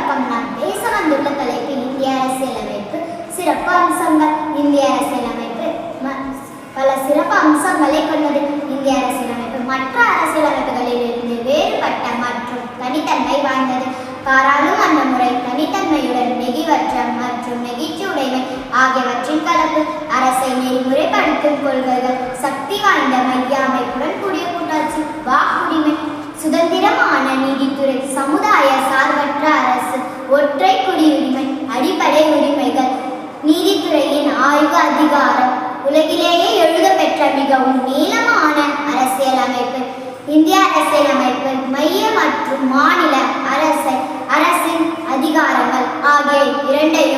வணக்கம். நான் பேச வந்துள்ள தலைப்பு இந்திய அரசியலமைப்பு சிறப்பு அம்சங்கள். இந்திய அரசியலமைப்பு பல சிறப்பு அம்சங்களை கொண்டது. இந்திய அரசியலமைப்பு மற்ற அரசியலமைப்புகளில் இருந்து வேறுபட்ட மற்றும் தனித்தன்மை வாய்ந்தது. பாராளுமன்ற முறை தனித்தன்மையுடன் நெகிழ்வற்ற மற்றும் நெகிழ்ச்சியுடைமை ஆகியவற்றின் கலப்பு. அரசை நெறிமுறைப்படுத்தும் கொள்கைகள், சக்தி வாய்ந்த மைய அமைப்புடன் கூடிய கூட்டாட்சி, வாக்குரிமை, சுதந்திரமான நீதித்துறை, சமுதாய சார்பற்ற அரசு, ஒற்றை குடியுரிமை, அடிப்படை உரிமைகள், நீதித்துறையின் ஆய்வு அதிகாரம், உலகிலேயே எழுதப்பெற்ற மிகவும் நீளமான அரசியலமைப்பு. இந்திய அரசியலமைப்பு மைய மற்றும் மாநில அரசின் அதிகாரங்கள் ஆகிய இரண்டையும்